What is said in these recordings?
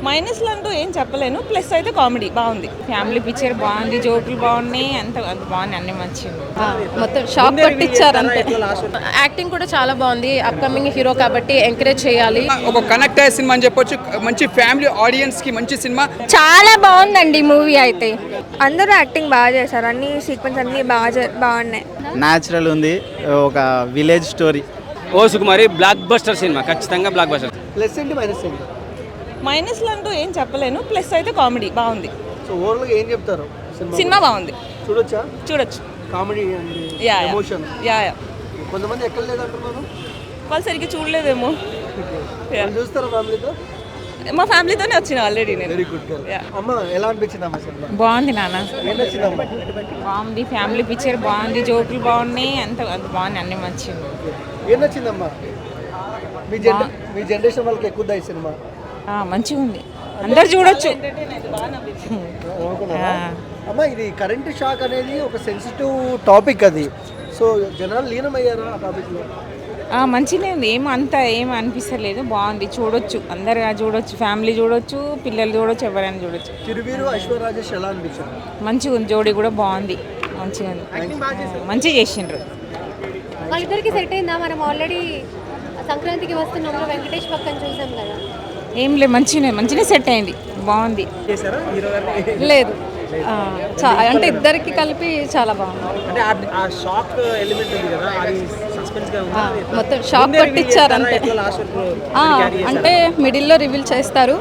మైనస్లు అంటూ ఏం చెప్పలేను. ప్లస్ అయితే కామెడీ బాగుంది. ఫ్యామిలీ పిక్చర్ బాగుంది, జోకులు బాగున్నాయి, అంత బాగుంది, అన్ని మంచిగా మొత్తం షాక్ కొట్టించారు అంతే. యాక్టింగ్ కూడా చాలా బాగుంది. అప్కమింగ్ హీరో కాబట్టి ఎంకరేజ్ చేయాలి. ఒక కనెక్ట్ అయ్యే సినిమా అని చెప్పొచ్చు. మంచి ఫ్యామిలీ ఆడియన్స్ కి మంచి సినిమా. చాలా బాగుందండి మూవీ అయితే. అందరూ యాక్టింగ్ బాగా చేశారు, అన్ని సీక్వెన్స్ అన్ని బాగున్నాయి. న్యాచురల్ ఉంది, ఒక విలేజ్ స్టోరీ. ఓ సుకుమారి బ్లాక్ బస్టర్ సినిమా, ఖచ్చితంగా బ్లాక్ బస్టర్. ప్లస్ ఏంటి మైనస్ ఏంటి? మైనస్లు అంటూ ఏం చెప్పలేను. ప్లస్ అయితే కామెడీ బాగుంది. సో ఓవరాల్ గా ఏం చెప్తారు? సినిమా బాగుంది, చూడొచ్చు. Comedy and yeah emotion. Yeah కొంతమంది ఎక్కడ లేదు అంటున్నారు, వాళ్ళు సరిగ్గా చూడలేదేమో. చూస్తారా ఫ్యామిలీతో? మా ఫ్యామిలీతోనే వచ్చిన ఆల్రెడీ నేను. Very good girl. అమ్మ ఎలా అనిపించింది అమ్మ సినిమా? బాగుంది నాన్న, ఏం నచ్చిందమ్మా? బాగుంది. ఫ్యామిలీ పిక్చర్ బాగుంది, జోకులు బాగున్నాయి, అంత బాగుంది, అన్ని మంచిగా ఏం నచ్చిందమ్మా? మీ జనరేషన్ వాళ్ళకి ఎక్కువ ఈ సినిమా మంచిగా ఉంది, అందరు చూడొచ్చు. అమ్మ ఇది కరెంట్ షాక్ అనేది ఒక సెన్సిటివ్ టాపిక్ అది. సో జనాలు లీనమయ్యారా ఆ టాపిక్లో? మంచిగానే ఉంది, ఏం అనిపిస్తలేదు, బాగుంది, చూడొచ్చు, అందరు చూడొచ్చు, ఫ్యామిలీ చూడొచ్చు, పిల్లలు చూడొచ్చు, ఎవరైనా చూడొచ్చు. తిరువీరు ఐశ్వర్య రాజేష్ ఎలా అనిపించింది? మంచిగా ఉంది, జోడీ కూడా బాగుంది, మంచిగా ఉంది, మంచిగా చేసిండ్రు. వాళ్ళిద్దరికి సెట్ అయిందా? మనం ఆల్రెడీ సంక్రాంతికి వస్తున్నాము, వెంకటేష్ పక్కన చూసాం కదా. ఏం లేదు, మంచిగా సెట్ అయింది, బాగుంది. లేదు అంటే ఇద్దరికి కలిపి చాలా బాగుంది. అంటే ఆ షాక్ ఎలిమెంట్ ఉంది కదా, అది సస్పెన్స్ గా ఉంది. మొత్తం షాక్ కొట్టించారు అంతే. అంటే మిడిల్లో రివీల్ చేస్తారు.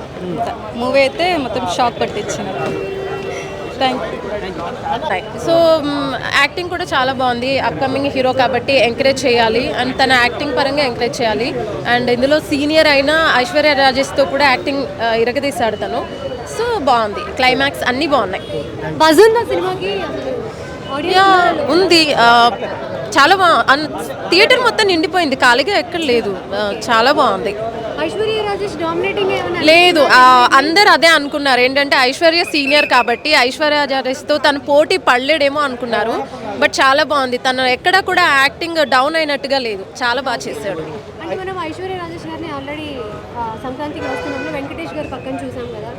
మూవీ అయితే మొత్తం షాక్ కొట్టించినారు. Thank you. సో యాక్టింగ్ కూడా చాలా బాగుంది. అప్కమింగ్ హీరో కాబట్టి ఎంకరేజ్ చేయాలి, అండ్ తన యాక్టింగ్ పరంగా ఎంకరేజ్ చేయాలి. అండ్ ఇందులో సీనియర్ అయిన ఐశ్వర్య రాజేష్తో కూడా యాక్టింగ్ ఇరగదీశాడు తను. సో బాగుంది, క్లైమాక్స్ అన్నీ బాగున్నాయి. బజ్ ఉందా సినిమాకి? ఉంది, చాలా థియేటర్ మొత్తం నిండిపోయింది, ఖాళీగా ఎక్కడ లేదు, చాలా బాగుంది. ఐశ్వర్య రాజేష్ డామినేటింగ్ లేదు, అందరు అదే అనుకున్నారు. ఏంటంటే ఐశ్వర్య సీనియర్ కాబట్టి ఐశ్వర్య రాజేష్తో తను పోటీ పడలేడేమో అనుకున్నారు. బట్ చాలా బాగుంది, తను ఎక్కడ కూడా యాక్టింగ్ డౌన్ అయినట్టుగా లేదు, చాలా బాగా చేశాడు. అంటే మనం ఐశ్వర్య రాజేష్ గారిని ఆల్రెడీ సంక్రాంతికి వస్తున్నాము, వెంకటేష్ గారి పక్కన చూసాం కదా.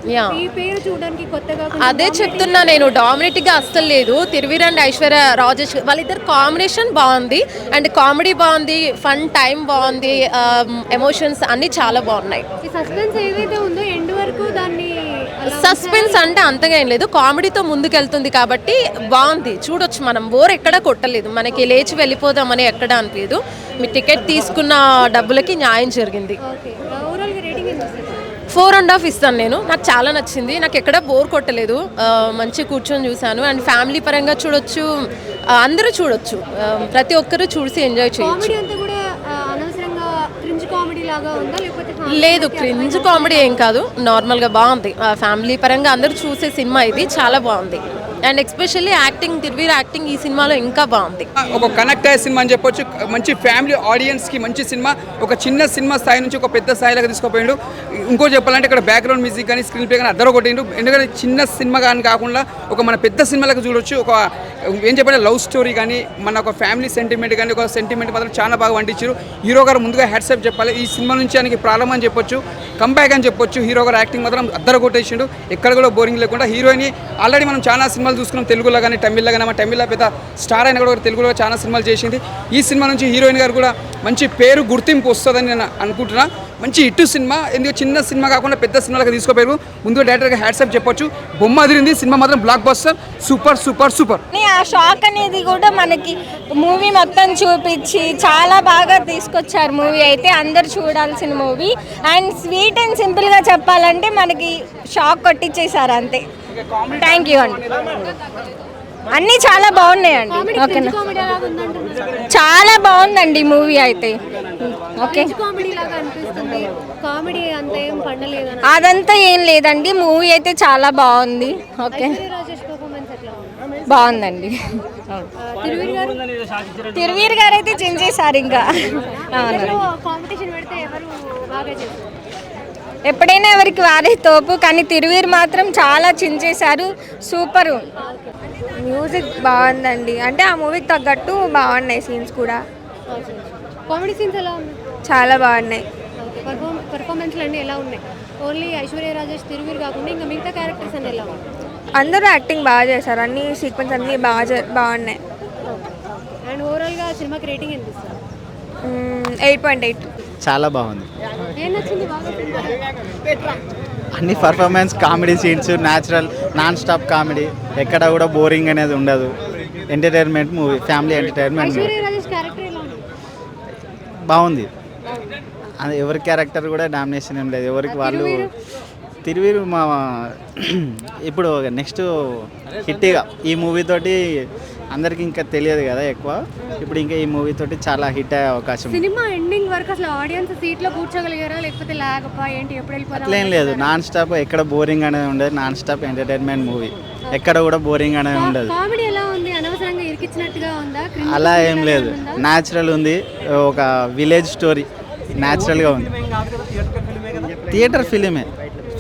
ఈ పేరు చూడడానికి కొత్తగా అదే చెప్తున్నా నేను, డామినేటింగ్ గా అస్సలు లేదు. తిరువీర్ అండ్ ఐశ్వర్య రాజేష్ వాళ్ళిద్దరు కాంబినేషన్ బాగుంది, అండ్ కామెడీ బాగుంది, ఫన్ టైం బాగుంది, ఎమోషన్స్ అన్ని చాలా బాగున్నాయి. ఈ సస్పెన్స్ ఏదైతే ఉందో ఎండ్ వరకు దాన్ని సస్పెన్స్ అంటే అంతగా ఏం లేదు, కామెడీతో ముందుకెళ్తుంది కాబట్టి బాగుంది, చూడొచ్చు. మనం బోర్ ఎక్కడా కొట్టలేదు, మనకి లేచి వెళ్ళిపోదామని ఎక్కడా అనిపించదు. మీ టికెట్ తీసుకున్న డబ్బులకి న్యాయం జరిగింది. 4.5 ఇస్తాను నేను. నాకు చాలా నచ్చింది, నాకు ఎక్కడ బోర్ కొట్టలేదు, మంచి కూర్చొని చూశాను. అండ్ ఫ్యామిలీ పరంగా చూడొచ్చు, అందరూ చూడొచ్చు, ప్రతి ఒక్కరూ చూసి ఎంజాయ్ చేయొచ్చు. లేదు, క్రింజ్ కామెడీ ఏం కాదు, నార్మల్గా బాగుంది. ఫ్యామిలీ పరంగా అందరూ చూసే సినిమా ఇది, చాలా బాగుంది. And especially acting, Thiruveer acting ఈ సినిమాలో ఇంకా బాగుంది. ఒక కనెక్ట్ అయ్యే సినిమా అని చెప్పొచ్చు. మంచి ఫ్యామిలీ ఆడియన్స్ కి మంచి సినిమా. ఒక చిన్న సినిమా స్థాయి నుంచి ఒక పెద్ద స్థాయిలోకి తీసుకుపోయిండు. ఇంకో చెప్పాలంటే ఇక్కడ బ్యాక్గ్రౌండ్ మ్యూజిక్ కానీ స్క్రీన్ ప్లే కానీ అద్దరు కొట్టిండు. ఎందుకంటే చిన్న సినిమా కానీ కాకుండా ఒక మన పెద్ద సినిమాలకు చూడొచ్చు. ఒక ఏం చెప్పాలంటే లవ్ స్టోరీ కానీ మన ఒక ఫ్యామిలీ సెంటిమెంట్ కానీ ఒక సెంటిమెంట్ మాత్రం చాలా బాగా వండించారు. హీరో గారు ముందుగా హ్యాట్సాప్ చెప్పాలి. ఈ సినిమా నుంచి ఆయనకి ప్రారంభం అని చెప్పొచ్చు, కంబ్యాక్ అని చెప్పొచ్చు. హీరో గారు యాక్టింగ్ మాత్రం అద్దరు కొట్టేసిండు, ఎక్కడ కూడా బోరింగ్ లేకుండా. హీరోయిన్ ఆల్రెడీ మనం చాలా సినిమాలు చూసుకున్నాం, తెలుగులో కానీ తమిళ్లో కానీ. మా తమిళ్లో పెద్ద స్టార్ అయినా కూడా తెలుగులో చాలా సినిమాలు చేసింది. ఈ సినిమా నుంచి హీరోయిన్ గారు కూడా మంచి పేరు గుర్తింపు వస్తుందని నేను అనుకుంటున్నా. మంచి హిట్ సినిమా, ఎందుకు చిన్న సినిమా కాకుండా పెద్ద సినిమాలకు తీసుకోపోయారు. ముందు డైరెక్టర్గా హ్యాట్సాప్ చెప్పొచ్చు, బొమ్మ అదిరింది. సినిమా మాత్రం block buster, super super super. ఆ షాక్ అనేది కూడా మనకి మూవీ మొత్తం చూపించి చాలా బాగా తీసుకొచ్చారు. మూవీ అయితే అందరు చూడాల్సిన మూవీ. అండ్ స్వీట్ అండ్ సింపుల్గా చెప్పాలంటే మనకి షాక్ కొట్టించేశారు అంతే. థ్యాంక్ యూ అండి, అన్నీ చాలా బాగున్నాయండి. ఓకేనా, చాలా బాగుందండి మూవీ అయితే. ఓకే, అదంతా ఏం లేదండి, మూవీ అయితే చాలా బాగుంది. ఓకే, బాగుందండి. తిరువీర్ గారు అయితే చించేశారు. ఇంకా ఎప్పుడైనా ఎవరికి వారే తోపు, కానీ తిరువీర్ మాత్రం చాలా చించేశారు. సూపర్. మ్యూజిక్ బాగుందండి, అంటే ఆ మూవీకి తగ్గట్టు బాగున్నాయి సీన్స్ కూడా. కామెడీ సీన్స్ ఎలా ఉన్నాయి? చాలా బాగున్నాయి. పర్ఫార్మెన్స్లు అన్నీ ఎలా ఉన్నాయి? ఓన్లీ ఐశ్వర్య రాజేష్ తిరువీరు కాకుండా ఇంకా మిగతా క్యారెక్టర్స్ అని ఎలా ఉంది? అందరూ యాక్టింగ్ బాగా చేశారు, అన్ని సీక్వెన్స్ అన్నీ బాగున్నాయి. అండ్ ఓవరాల్గా సినిమాకి రేటింగ్ ఎంత ఇస్తారు? 8.8. చాలా బాగుంది. ఏం నచ్చింది బాగా? అన్ని performance, comedy scenes, natural non stop comedy, ఎక్కడ కూడా బోరింగ్ అనేది ఉండదు. Entertainment movie, family entertainment movie. Aishwarya Rajesh character ఎలా ఉంది? బాగుంది. అది ఎవరి క్యారెక్టర్ కూడా డామినేషన్ ఏం లేదు, ఎవరికి వాళ్ళు. తిరువీరు మా ఇప్పుడు నెక్స్ట్ హిట్గా ఈ మూవీ తోటి అందరికి ఇంకా తెలియదు కదా ఎక్కువ, ఇప్పుడు ఇంకా ఈ మూవీ తోటి చాలా హిట్ అయ్యే అవకాశం ఉంది. సినిమా ఎండింగ్ వరకు అసలు ఆడియన్స్ సీట్లో కూర్చోగలిగారా లేకపోతే లాగపా ఏంటి ఎప్పుడు వెళ్ళిపోతాం? అట్లేం లేదు, నాన్ స్టాప్, ఎక్కడ బోరింగ్ అనేది ఉండదు. నాన్ స్టాప్ ఎంటర్టైన్మెంట్ మూవీ, ఎక్కడ కూడా బోరింగ్ అనేది ఉండదు. కామెడీ ఎలా ఉంది? అనవసరంగా ఇరికిచ్చినట్టుగా ఉందా? అలా ఏం లేదు, న్యాచురల్ ఉంది. ఒక విలేజ్ స్టోరీ న్యాచురల్గా ఉంది. థియేటర్ ఫిలిమే,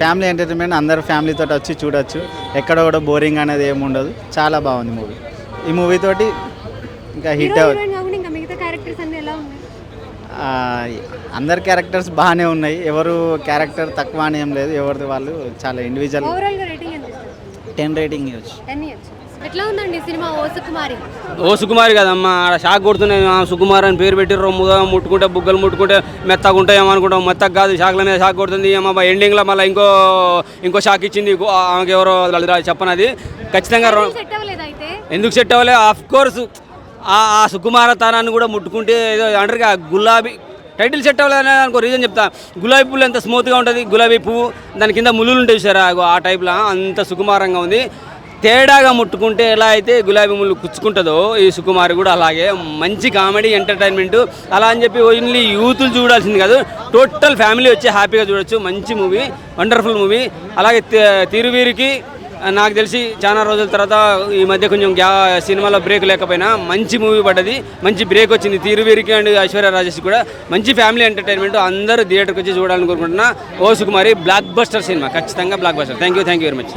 ఫ్యామిలీ ఎంటర్టైన్మెంట్, అందరూ ఫ్యామిలీతో వచ్చి చూడొచ్చు. ఎక్కడ కూడా బోరింగ్ అనేది ఏమి ఉండదు. చాలా బాగుంది మూవీ. ఈ మూవీ తోటి ఇంకా హిట్ అవుతుంది. ఇంకా మిగతా క్యారెక్టర్స్ అన్ని ఎలా ఉన్నాయి? అందరి క్యారెక్టర్స్ బాగానే ఉన్నాయి, ఎవరు క్యారెక్టర్ తక్కువ అని ఏం లేదు. ఎవరిది వాళ్ళు చాలా ఇండివిజువల్. ఓవరాల్గా రేటింగ్ ఎంత ఇస్తారు? 10 రేటింగ్ ఇవ్వచ్చు. 10 ఇయర్స్. ఎట్లా ఉందండి సినిమా? ఓ సుకుమారి. ఓ సుకుమారి కదమ్మా, ఆడ షాక్ కొడుతున్నాయి. సుకుమార్ అని పేరు పెట్టి ముట్టుకుంటే బుగ్గలు ముట్టుకుంటే మెత్తగా ఉంటాయేమో అనుకుంటాం. మెత్తగా కాదు, షాక్ల మీద షాక్ కొడుతుంది. ఏమో ఎండింగ్లో మళ్ళీ ఇంకో షాక్ ఇచ్చింది. ఆమెకి ఎవరో చెప్పనది ఖచ్చితంగా సెట్ అవ్వలేదు అయితే. ఎందుకు సెట్ అవ్వలేదు? ఆఫ్ కోర్స్ ఆ సుకుమారతనాన్ని కూడా ముట్టుకుంటే ఏదో అంటారు గులాబీ టైటిల్ సెట్ అవ్వలేదు అనుకో. రీజన్ చెప్తా, గులాబీ పువ్వు ఎంత స్మూత్గా ఉంటుంది, గులాబీ పువ్వు దాని కింద ముళ్ళులు ఉంటాయి చూసారా, ఆ టైప్లో అంత సుకుమారంగా ఉంది. తేడాగా ముట్టుకుంటే ఎలా అయితే గులాబీ ముళ్ళు కుచ్చుకుంటుందో ఈ సుకుమారి కూడా అలాగే. మంచి కామెడీ ఎంటర్టైన్మెంట్ అలా అని చెప్పి ఓన్లీ యూత్లు చూడాల్సింది కాదు, టోటల్ ఫ్యామిలీ వచ్చి హ్యాపీగా చూడొచ్చు. మంచి మూవీ, వండర్ఫుల్ మూవీ. అలాగే తిరువీరికి నాకు తెలిసి చాలా రోజుల తర్వాత ఈ మధ్య కొంచెం సినిమాలో బ్రేక్ లేకపోయినా మంచి మూవీ పడ్డది, మంచి బ్రేక్ వచ్చింది తిరువీరికి అండ్ ఐశ్వర్య రాజేష్ కూడా. మంచి ఫ్యామిలీ ఎంటర్టైన్మెంట్, అందరూ థియేటర్కి వచ్చి చూడాలని కోరుకుంటున్నా. ఓ సుకుమారి బ్లాక్ బస్టర్ సినిమా, ఖచ్చితంగా block buster. Thank you very much.